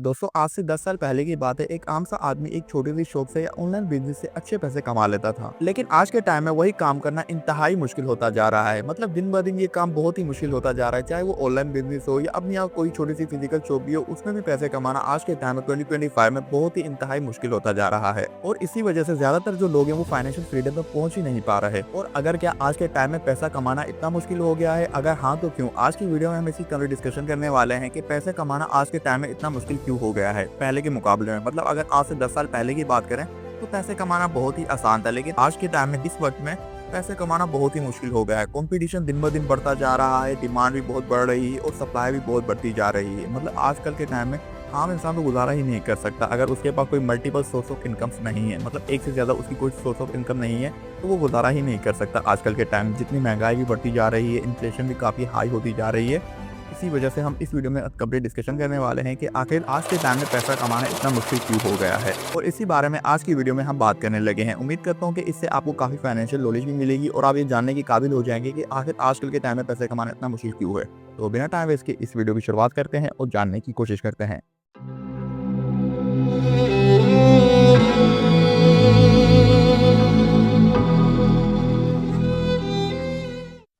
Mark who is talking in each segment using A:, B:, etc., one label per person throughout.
A: दोस्तों आज से 10 साल पहले की बात है। एक आम सा आदमी एक छोटी सी शॉप से या ऑनलाइन बिजनेस से अच्छे पैसे कमा लेता था, लेकिन आज के टाइम में वही काम करना इंतहाई मुश्किल होता जा रहा है। मतलब दिन ब दिन ये काम बहुत ही मुश्किल होता जा रहा है, चाहे वो ऑनलाइन बिजनेस हो या अपनी यहाँ कोई छोटी सी फिजिकल शॉप भी हो, उसमें भी पैसे कमाना आज के टाइम में 2025 में बहुत ही इंतहाई मुश्किल होता जा रहा है। और इसी वजह से ज्यादातर जो लोग हैं वो फाइनेंशियल फ्रीडम तक पहुंच ही नहीं पा रहे। और अगर क्या आज के टाइम में पैसा कमाना इतना मुश्किल हो गया है? अगर हाँ तो क्यों? आज की वीडियो में हम इसी कवर डिस्कशन करने वाले हैं कि पैसे कमाना आज के टाइम में इतना मुश्किल क्यों हो गया है पहले के मुकाबले में। मतलब अगर आज से 10 साल पहले की बात करें तो पैसे कमाना बहुत ही आसान था, लेकिन आज के टाइम में इस वक्त में पैसे कमाना बहुत ही मुश्किल हो गया है। कंपटीशन दिन ब दिन बढ़ता जा रहा है, डिमांड भी बहुत बढ़ रही है और सप्लाई भी बहुत बढ़ती जा रही है। मतलब आजकल के टाइम में आम इंसान तो गुजारा ही नहीं कर सकता अगर उसके पास कोई मल्टीपल सोर्स ऑफ इनकम्स नहीं है। मतलब एक से ज़्यादा उसकी कोई सोर्स ऑफ इनकम नहीं है तो वो गुजारा ही नहीं कर सकता आजकल के टाइम। जितनी महंगाई भी बढ़ती जा रही है, इन्फ्लेशन भी काफ़ी हाई होती जा रही है। इसी वजह से हम इस वीडियो में कंप्लीट डिस्कशन करने वाले हैं कि आखिर आज के टाइम में पैसा कमाना इतना मुश्किल क्यों हो गया है, और इसी बारे में आज की वीडियो में हम बात करने लगे हैं। उम्मीद करता हूं कि इससे आपको काफ़ी फाइनेंशियल नॉलेज भी मिलेगी और आप ये जानने के काबिल हो जाएंगे कि आखिर आजकल के टाइम में पैसे कमाना इतना मुश्किल क्यों है। तो बिना टाइम वेस्ट के इस वीडियो की शुरुआत करते हैं और जानने की कोशिश करते हैं।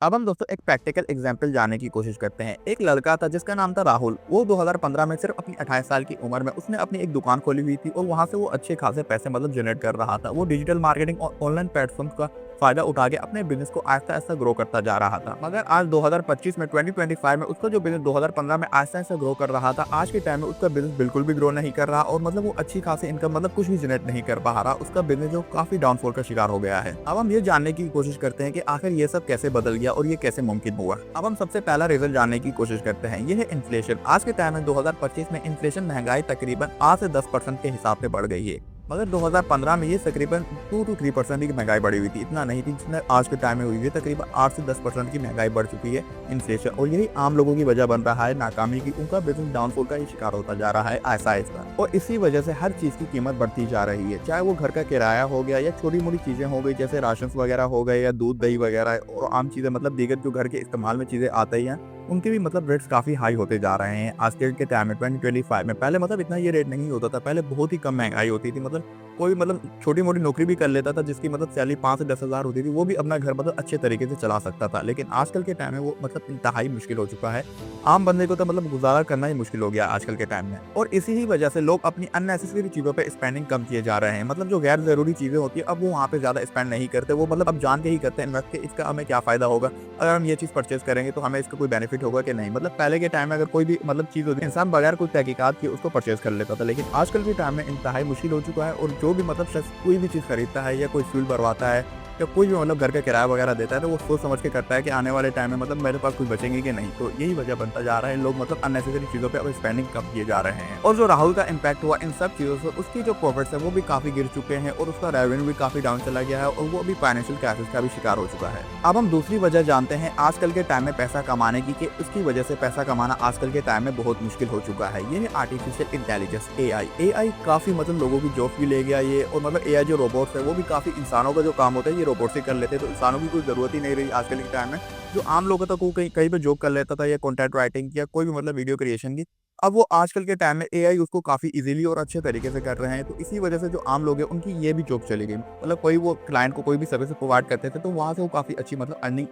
A: अब हम दोस्तों एक प्रैक्टिकल एग्जांपल जानने की कोशिश करते हैं। एक लड़का था जिसका नाम था राहुल। वो 2015 में सिर्फ अपनी 28 साल की उम्र में उसने अपनी एक दुकान खोली हुई थी और वहां से वो अच्छे खासे पैसे मतलब जनरेट कर रहा था। वो डिजिटल मार्केटिंग और ऑनलाइन प्लेटफॉर्म का फायदा उठा के अपने बिजनेस को आहिस्ता आहिस्ता ग्रो करता जा रहा था। मगर आज 2025 में 2025 में उसका जो बिजनेस 2015 में आहिस्ता आहिस्ता ग्रो कर रहा था, आज के टाइम में उसका बिजनेस बिल्कुल भी ग्रो नहीं कर रहा और मतलब वो अच्छी खासी इनकम मतलब कुछ भी जनरेट नहीं कर पा रहा। उसका बिजनेस जो काफी डाउनफॉल का शिकार हो गया है। अब हम ये जानने की कोशिश करते हैं कि आखिर ये सब कैसे बदल गया और ये कैसे मुमकिन हुआ। अब हम सबसे पहला रीजन जानने की कोशिश करते हैं, ये है इन्फ्लेशन। आज के टाइम में 2025 में इन्फ्लेशन महंगाई तकरीबन 8 से 10% के हिसाब से बढ़ गई है। मगर 2015 में ये तकरीबन 2 to 3% की महंगाई बढ़ी हुई थी, इतना नहीं थी जितना आज के टाइम में हुई है। तकरीबन 8 से 10% की महंगाई बढ़ चुकी है इन्फ्लेशन, और यही आम लोगों की वजह बन रहा है नाकामी की। उनका बिजनेस डाउनफॉल का ही शिकार होता जा रहा है आहिस्ता आहिस्ता, और इसी वजह से हर चीज की कीमत बढ़ती जा रही है। चाहे वो घर का किराया हो गया या छोटी मोटी चीजें हो गई जैसे राशन वगैरह हो गए या दूध दही वगैरह और आम चीजें, मतलब दीगर जो घर के इस्तेमाल में चीजें आती हैं, उनके भी मतलब रेट्स काफी हाई होते जा रहे हैं आज के टाइम में 2025 में। पहले मतलब इतना ये रेट नहीं होता था, पहले बहुत ही कम महंगाई होती थी। मतलब कोई मतलब छोटी मोटी नौकरी भी कर लेता था जिसकी मतलब सैलरी 5 से 10 हज़ार होती थी, वो भी अपना घर मतलब अच्छे तरीके से चला सकता था। लेकिन आजकल के टाइम में वो मतलब इंतहाई मुश्किल हो चुका है। आम बंदे को तो मतलब गुजारा करना ही मुश्किल हो गया आजकल के टाइम में, और इसी ही वजह से लोग अपनी अननेसेसरी चीजों पे स्पेंडिंग कम किए जा रहे हैं। मतलब जो गैर जरूरी चीजें होती है अब वो वहाँ पे ज्यादा स्पेंड नहीं करते। वो मतलब अब जान के ही करते हैं इन्वेस्ट के इसका हमें क्या फायदा होगा, अगर हम ये चीज परचेज करेंगे तो हमें इसका कोई बेनिफिट होगा कि नहीं। मतलब पहले के टाइम में अगर कोई भी मतलब चीज होती है इंसान बगैर कोई तहकीकात किए उसको परचेज कर लेता था, लेकिन आजकल के टाइम में इंतहाई मुश्किल हो चुका है। और जो भी मतलब शख्स कोई भी चीज खरीदता है या कोई फ्यूल भरवाता है या कोई भी मतलब घर का किराया वगैरह देता है तो वो सोच समझ के करता है कि आने वाले टाइम में मतलब मेरे पास कुछ बचेंगे कि नहीं। तो यही वजह बनता जा रहा है, लोग मतलब अननेसेसरी चीजों पे अब स्पेंडिंग कम किए जा रहे हैं। और जो राहुल का इम्पैक्ट हुआ इन सब चीजों से, उसकी जो प्रॉफिट्स है वो भी काफी गिर चुके हैं और उसका रेवेन्यू भी काफी डाउन चला गया है और वो अभी फाइनेंशियल क्राइसिस का भी शिकार हो चुका है। अब हम दूसरी वजह जानते हैं आजकल के टाइम में पैसा कमाने की, कि उसकी वजह से पैसा कमाना आजकल के टाइम में बहुत मुश्किल हो चुका है। ये है आर्टिफिशियल इंटेलिजेंस, एआई काफी मतलब लोगों की जॉब भी ले गया ये। और मतलब एआई जो रोबोट्स है वो भी काफी इंसानों का जो काम होता है ये रोबोट से कर लेते हैं, तो इंसानों की कोई जरूरत ही नहीं रही आजकल के टाइम में। जो आम लोगों तक वो कहीं पे जॉब कर लेता था या कंटेंट राइटिंग या कोई भी मतलब वीडियो क्रिएशन की, अब वो आजकल के टाइम में एआई उसको काफी इजीली और अच्छे तरीके से कर रहे हैं। तो इसी वजह से जो आम लोग हैं उनकी ये भी जॉब चली गई। मतलब कोई वो क्लाइंट को कोई भी सर्विस प्रोवाइड करते थे तो वहां से वो काफी अच्छी मतलब अर्निंग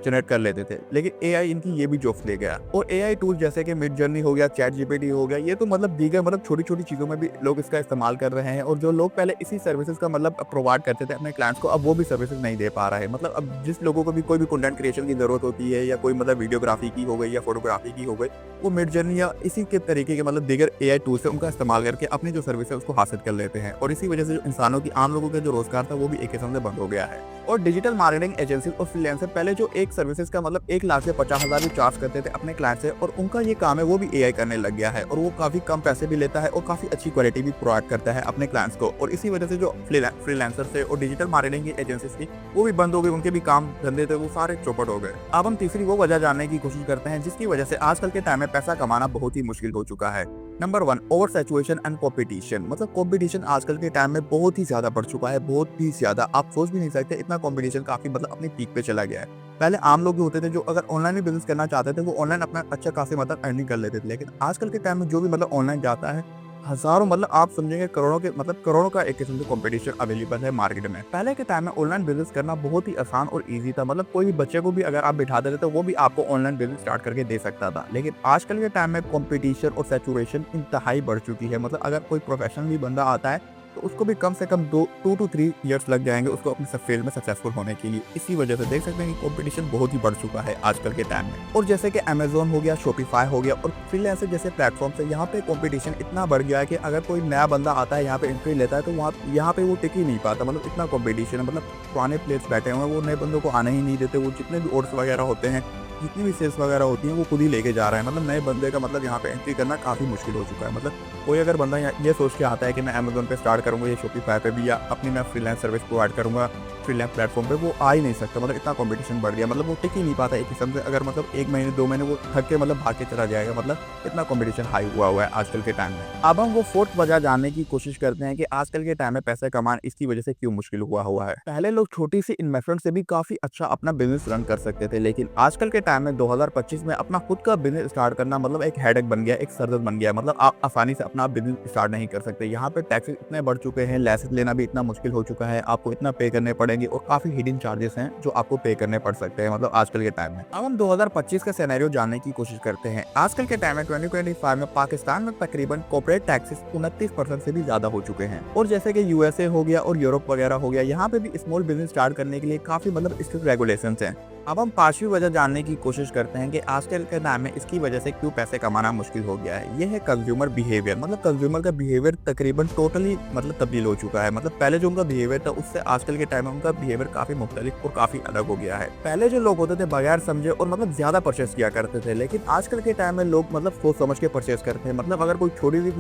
A: जनरेट कर लेते थे, लेकिन एआई इनकी ये भी जॉब्स ले गया। और एआई टूल जैसे कि मिड जर्नी हो गया, चैट जीपीटी हो गया, ये तो मतलब दीगर मतलब छोटी छोटी चीजों में भी लोग इसका इस्तेमाल कर रहे हैं। और जो लोग पहले इसी सर्विसेज का मतलब प्रोवाइड करते थे अपने क्लाइंट्स को, अब वो भी सर्विसेज नहीं दे पा रहे। मतलब अब जिस लोगों को भी कोई भी कंटेंट क्रिएशन की जरूरत होती है या कोई मतलब वीडियोग्राफी की हो गई या फोटोग्राफी की हो गई, वो मिड जर्नी या इसी के तरीके के मतलब दीगर एआई टूल्स है उनका इस्तेमाल करके अपनी जो सर्विस है उसको हासिल कर लेते हैं। और इसी वजह से जो इंसानों की आम लोगों का जो रोजगार था वो भी एक किस्म से बंद हो गया है। और डिजिटल मार्केटिंग एजेंसी और फ्रीलांसर पहले जो एक सर्विसेज का मतलब 1 लाख से 50 हज़ार भी चार्ज करते थे अपने क्लाइंट से, और उनका ये काम है वो भी एआई करने लग गया है। और वो काफी कम पैसे भी लेता है और काफी अच्छी क्वालिटी भी प्रोवाइड करता है अपने क्लाइंट्स को। और इसी वजह से जो फ्रीलांसर थे और डिजिटल मार्केटिंग की एजेंसीज थी वो भी बंद हो गई, उनके भी काम धंधे थे वो सारे चौपट हो गए। अब हम तीसरी वो वजह जानने की कोशिश करते हैं जिसकी वजह से आजकल के टाइम में पैसा कमाना बहुत ही मुश्किल हो चुका है। Number 1, over saturation and competition. मतलब कॉम्पिटिशन आजकल के टाइम में बहुत ही ज्यादा बढ़ चुका है, बहुत ही ज्यादा। आप सोच भी नहीं सकते इतना कॉम्पिटिशन काफी मतलब अपनी पीक पे चला गया है। पहले आम लोग जो होते थे जो अगर ऑनलाइन भी बिज़नेस करना चाहते थे वो ऑनलाइन अपना अच्छा खासी मतलब अर्निंग कर लेते थे। लेकिन आजकल के टाइम में जो भी मतलब ऑनलाइन जाता है, हज़ारों मतलब आप समझेंगे करोड़ों के मतलब करोड़ों का एक किस्म से कॉम्पिटिशन अवेलेबल है मार्केट में। पहले के टाइम में ऑनलाइन बिज़नेस करना बहुत ही आसान और ईज़ी था। मतलब कोई भी बच्चे को भी अगर आप बिठा देते तो वो भी आपको ऑनलाइन बिज़नेस स्टार्ट करके दे सकता था। लेकिन आजकल के टाइम में कॉम्पिटिशन और सैचुरेशन इंतहाई बढ़ चुकी है। मतलब अगर कोई प्रोफेशनल भी बंदा आता है तो उसको भी कम से कम 2 to 3 इयर्स लग जाएँगे उसको अपनी सब फील्ड में सक्सेसफुल होने के लिए। इसी वजह से देख सकते हैं कि कॉम्पिटिशन बहुत ही बढ़ चुका है आजकल के टाइम में। और जैसे कि अमेज़न हो गया, शॉपिफ़ाई हो गया और फ्रीलांसर जैसे प्लेटफ़ॉर्म्स है, यहाँ पे कॉम्पिटिशन इतना बढ़ गया है कि अगर कोई नया बंदा आता है यहाँ पे एंट्री लेता है तो वहाँ यहाँ पे वो टिक ही नहीं पाता। मतलब इतना कॉम्पिटिशन है। मतलब पुराने प्लेयर्स बैठे हुए हैं वो नए बंदों को आने ही नहीं देते। वो जितने भी ओड्स वगैरह होते हैं, जितनी भी सेल्स वगैरह होती हैं वो खुद ही लेके जा रहा है। मतलब नए बंदे का मतलब यहाँ पे एंट्री करना काफ़ी मुश्किल हो चुका है। मतलब कोई अगर बंदा ये सोच के आता है कि मैं अमेज़न पे स्टार्ट करूँगा या शॉपिफ़ाई पे भी या अपनी मैं फ्रीलांस सर्विस प्रोवाइड करूँगा फ्रीलांस प्लेटफॉर्म पे, वो आ ही नहीं सकता। मतलब इतना कॉम्पिटिशन बढ़ गया। मतलब वो टिक ही नहीं पाता एक किस्म से। अगर मतलब 1 महीने 2 महीने वो थक के मतलब भाग के चला जाएगा। मतलब इतना कॉम्पिटिशन हाई हुआ है आजकल के टाइम में। अब हम वो फोर्थ वजह जानने की कोशिश करते हैं कि आजकल के टाइम में पैसे कमाना इसकी वजह से क्यों मुश्किल हुआ है। पहले लोग छोटी सी इन्वेस्टमेंट से भी काफ़ी अच्छा अपना बिज़नेस रन कर सकते थे। लेकिन आजकल के टाइम में 2025 में अपना खुद का बिज़नेस स्टार्ट करना मतलब एक हेडेक बन गया, एक सरदर्द बन गया। मतलब आप आसानी से अपना बिज़नेस स्टार्ट नहीं कर सकते। यहाँ पे टैक्सेस इतने बढ़ चुके हैं, लाइसेंस लेना भी इतना मुश्किल हो चुका है, आपको इतना पे करने पड़ेंगे और काफ़ी हिडन चार्जेस हैं जो आपको पे करने पड़ सकते हैं मतलब आजकल के टाइम में। अब हम 2025 का सिनेरियो जानने की कोशिश करते हैं। आजकल के टाइम में 2025 में पाकिस्तान में तकरीबन कॉर्पोरेट टैक्सेस 29% से भी ज्यादा हो चुके हैं। और जैसे कि यूएसए हो गया और यूरोप वगैरह हो गया, यहाँ पे भी स्मॉल बिजनेस स्टार्ट करने के लिए काफी मतलब स्ट्रिक्ट रेगुलेशंस हैं। अब हम पांचवी वजह जानने की कोशिश करते हैं कि आजकल के टाइम में इसकी वजह से क्यों पैसे कमाना मुश्किल हो गया है। ये है कंज्यूमर बिहेवियर। मतलब कंज्यूमर का बिहेवियर तकरीबन टोटली मतलब तब्दील हो चुका है। मतलब पहले जो उनका बिहेवियर था उससे आजकल के टाइम में उनका बिहेवियर काफी मुख्तलिफ और काफी अलग हो गया है। पहले जो लोग होते थे बगैर समझे और मतलब ज्यादा परचेस किया करते थे, लेकिन आजकल के टाइम में लोग मतलब सोच समझ के परचेस करते हैं। मतलब अगर कोई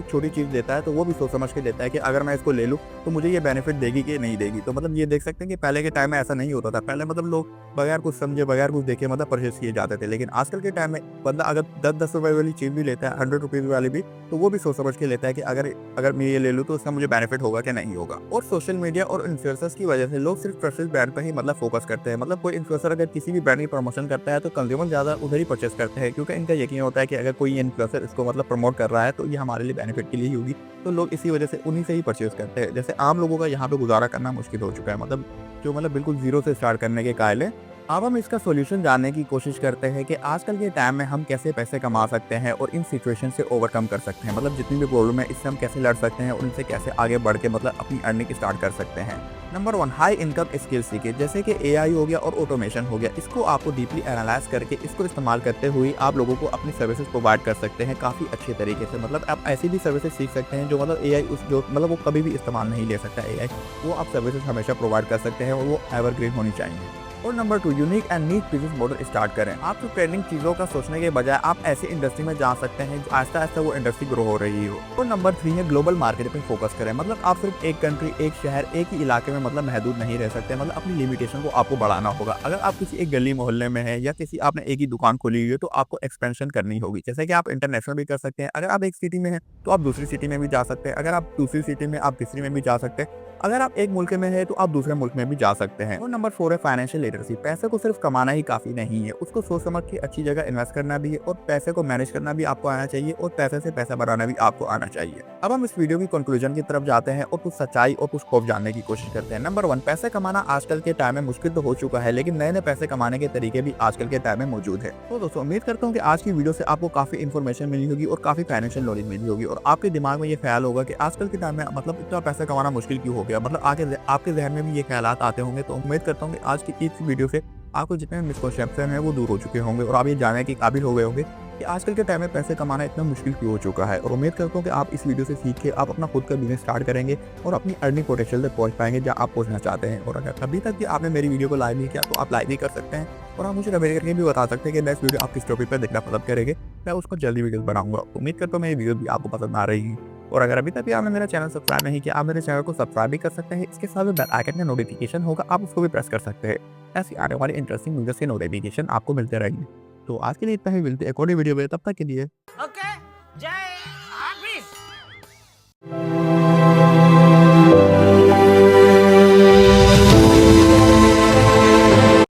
A: छोटी चीज लेता है तो वो भी सोच समझ के लेता है कि अगर मैं इसको ले लूँ तो मुझे ये बेनिफिट देगी कि नहीं देगी। तो मतलब ये देख सकते हैं कि पहले के टाइम में ऐसा नहीं होता था। पहले मतलब लोग बगैर कुछ समझे बगैर कुछ देखे मतलब परचेस किए जाते थे। लेकिन आजकल के टाइम में बंदा अगर 10-10 रुपए वाली चीज भी लेता है, 100 रुपीज वाली भी, तो वो भी सोच समझ के लेता है कि अगर मैं ये ले लूँ तो उसका मुझे बेनिफिट होगा कि नहीं होगा। और सोशल मीडिया और इन्फ्लुएंसर्स की वजह से लोग सिर्फ ट्रस्टेड ब्रांड पर ही मतलब फोकस करते हैं। मतलब कोई इन्फ्लुएंसर अगर किसी भी ब्रांड की प्रमोशन करता है तो कंज्यूमर ज्यादा उधर ही परचेस करते हैं, क्योंकि इनका यकीन होता है कि अगर कोई इन्फ्लुएंसर इसको मतलब प्रमोट कर रहा है तो ये हमारे लिए बेनिफिट के लिए ही होगी। तो लोग इसी वजह से उन्हीं से ही परचेस करते हैं। जैसे आम लोगों का यहाँ पे गुजारा करना मुश्किल हो चुका है। मतलब जो मतलब बिल्कुल जीरो से स्टार्ट करने के कायल है। अब हम इसका सॉल्यूशन जानने की कोशिश करते हैं कि आजकल के टाइम में हम कैसे पैसे कमा सकते हैं और इन सिचुएशन से ओवरकम कर सकते हैं। मतलब जितनी भी प्रॉब्लम है इससे हम कैसे लड़ सकते हैं और इनसे कैसे आगे बढ़ के मतलब अपनी अर्निंग स्टार्ट कर सकते हैं। नंबर 1, हाई इनकम स्किल सीखे। जैसे कि एआई हो गया और ऑटोमेशन हो गया, इसको आपको डीपली एनालाइज करके इसको इस्तेमाल करते हुए आप लोगों को अपनी सर्विसेज प्रोवाइड कर सकते हैं काफ़ी अच्छे तरीके से। मतलब आप ऐसी भी सर्विसेज सीख सकते हैं जो मतलब एआई उस जो मतलब वो कभी भी इस्तेमाल नहीं ले सकता एआई, वो आप सर्विसेज हमेशा प्रोवाइड कर सकते हैं और वो एवरग्रीन होनी चाहिए। और number 2, unique and neat business model start करें। आप तो ट्रेंडिंग चीज़ों का सोचने के बजाय आप ऐसी इंडस्ट्री में जा सकते हैं जो आहिस्ता आहिस्ता वो इंडस्ट्री ग्रो हो रही हो। और नंबर 3 है ग्लोबल मार्केट पे फोकस करें। मतलब आप सिर्फ एक कंट्री, एक शहर, एक ही इलाके में मतलब महदूद नहीं रह सकते। मतलब अपनी लिमिटेशन को आपको बढ़ाना होगा। अगर आप किसी एक गली मोहल्ले में है या किसी आपने एक ही दुकान खोली हुई है तो आपको एक्सपेंशन करनी होगी। जैसे कि आप इंटरनेशनल भी कर सकते हैं। अगर आप एक सिटी में हैं तो आप दूसरी सिटी में भी जा सकते हैं। अगर आप दूसरी सिटी में आप तीसरी में भी जा सकते हैं। अगर आप एक मुल्क में है तो आप दूसरे मुल्क में भी जा सकते हैं। और नंबर 4 है फाइनेंशियल लिटरेसी। पैसे को सिर्फ कमाना ही काफी नहीं है, उसको सोच समझ के अच्छी जगह इन्वेस्ट करना भी है और पैसे को मैनेज करना भी आपको आना चाहिए और पैसे से पैसा बनाना भी आपको आना चाहिए। अब हम इस वीडियो की कंक्लूजन की तरफ जाते हैं और कुछ सच्चाई और कुछ खौफ जानने की कोशिश करते हैं। नंबर 1, पैसे कमाना आजकल के टाइम में मुश्किल तो हो चुका है, लेकिन नए नए पैसे कमाने के तरीके भी आजकल के टाइम में मौजूद है। तो दोस्तों उम्मीद करता हूँ कि आज की वीडियो से आपको काफी इन्फॉर्मेशन मिली होगी और काफी फाइनेंशियल नॉलेज मिली होगी और आपके दिमाग में ये ख्याल होगा कि आजकल के टाइम में मतलब इतना पैसा कमाना मुश्किल क्यों हो गया। मतलब आगे आपके जहन में भी ये ख्यालात आते होंगे। तो उम्मीद करता हूँ कि आज की इस वीडियो से आपको जितने मिसकंसेप्शन हैं वो दूर हो चुके होंगे और आप ये जानने के काबिल हो गए होंगे कि आजकल के टाइम में पैसे कमाना इतना मुश्किल क्यों हो चुका है। और उम्मीद करता हूँ कि आप इस वीडियो से सीख के आप अपना खुद का बिजनेस स्टार्ट करेंगे और अपनी अर्निंग पोटेंशियल तक पहुँच पाएंगे जहाँ आप पहुँचना चाहते हैं। और अगर अभी तक भी आपने मेरी वीडियो को लाइक नहीं किया तो आप लाइक भी कर सकते हैं और आप मुझे कमेंट करके भी बता सकते हैं कि नेक्स्ट वीडियो आप किस टॉपिक पर देखना पसंद करेंगे। मैं उसको जल्दी वीडियो बनाऊंगा। उम्मीद करता हूँ मेरी वीडियो भी आपको पसंद आ रही है। और अगर अभी तक भी आपने मेरा चैनल सब्सक्राइब नहीं किया, आप मेरे चैनल को सब्सक्राइब भी कर सकते हैं। इसके साथ बेल आइकन का नोटिफिकेशन होगा, आप उसको भी प्रेस कर सकते हैं। ऐसी आने वाली इंटरेस्टिंग वीडियोस के नोटिफिकेशन आपको मिलते रहेंगे। तो आज के लिए इतना ही, मिलते हैं एक और वीडियो में, तब तक के लिए।